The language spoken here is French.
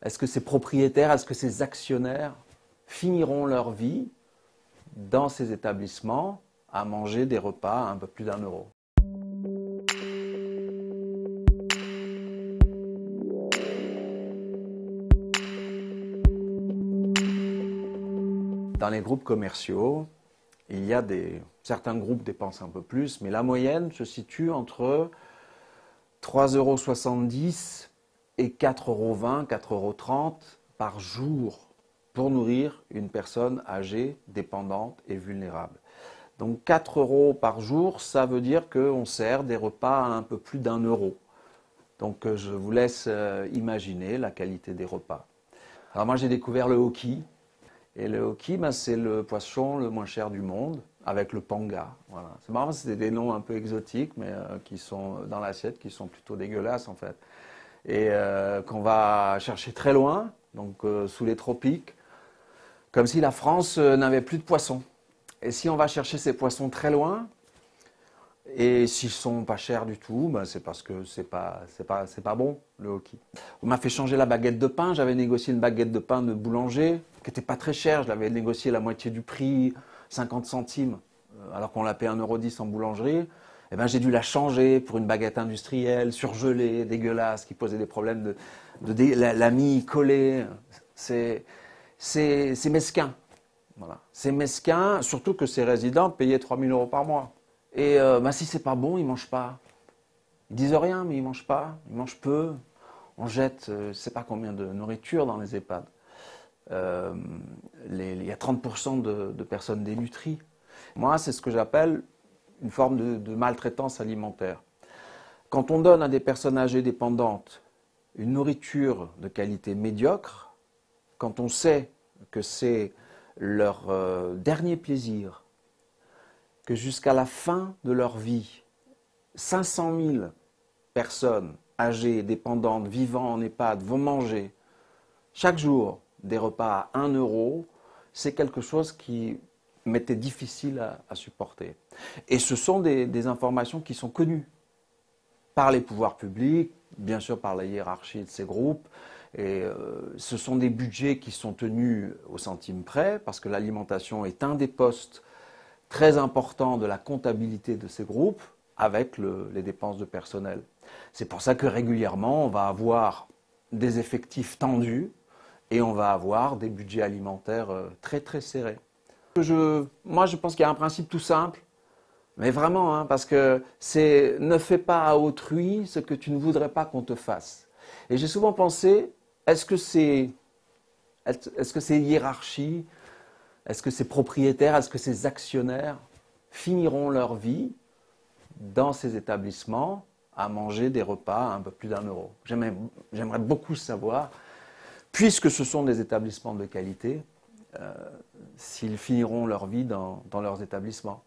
est-ce que ces propriétaires, est-ce que ces actionnaires finiront leur vie dans ces établissements à manger des repas à un peu plus d'1 euro? Dans les groupes commerciaux, il y a certains groupes dépensent un peu plus, mais la moyenne se situe entre 3,70 € et 4,20 €, 4,30 € par jour pour nourrir une personne âgée, dépendante et vulnérable. Donc 4 € par jour, ça veut dire qu'on sert des repas à un peu plus d'1 €. Donc je vous laisse imaginer la qualité des repas. Alors moi j'ai découvert le hoki. Et le hoki, c'est le poisson le moins cher du monde, avec le panga. Voilà. C'est marrant, c'est des noms un peu exotiques, mais qui sont dans l'assiette, qui sont plutôt dégueulasses en fait. Et qu'on va chercher très loin, donc sous les tropiques, comme si la France n'avait plus de poissons. Et si on va chercher ces poissons très loin, et s'ils sont pas chers du tout, c'est parce que c'est pas bon, le hoki. On m'a fait changer la baguette de pain. J'avais négocié une baguette de pain de boulanger qui n'était pas très chère. Je l'avais négocié la moitié du prix, 50 centimes, alors qu'on l'a payé 1,10 € en boulangerie. Eh ben, j'ai dû la changer pour une baguette industrielle, surgelée, dégueulasse, qui posait des problèmes la mie collée. C'est mesquin. Voilà. C'est mesquin, surtout que ces résidents payaient 3 000 € par mois. Et si c'est pas bon, ils mangent pas. Ils disent rien, mais ils mangent pas. Ils mangent peu. On jette, je ne sais pas combien de nourriture dans les EHPAD. Il y a 30% de personnes dénutries. Moi, c'est ce que j'appelle une forme de maltraitance alimentaire. Quand on donne à des personnes âgées dépendantes une nourriture de qualité médiocre, quand on sait que c'est leur dernier plaisir, que jusqu'à la fin de leur vie, 500 000 personnes âgées, dépendantes, vivant en EHPAD vont manger chaque jour des repas à 1 €, c'est quelque chose qui m'était difficile à supporter. Et ce sont des informations qui sont connues par les pouvoirs publics, bien sûr par la hiérarchie de ces groupes, et ce sont des budgets qui sont tenus au centime près, parce que l'alimentation est un des postes très important de la comptabilité de ces groupes avec les dépenses de personnel. C'est pour ça que régulièrement, on va avoir des effectifs tendus et on va avoir des budgets alimentaires très très serrés. Moi, je pense qu'il y a un principe tout simple, mais vraiment, parce que c'est ne fais pas à autrui ce que tu ne voudrais pas qu'on te fasse. Et j'ai souvent pensé, est-ce que c'est hiérarchie? Est-ce que ces propriétaires, est-ce que ces actionnaires finiront leur vie dans ces établissements à manger des repas à un peu plus d'1 €? J'aimerais beaucoup savoir, puisque ce sont des établissements de qualité, s'ils finiront leur vie dans leurs établissements.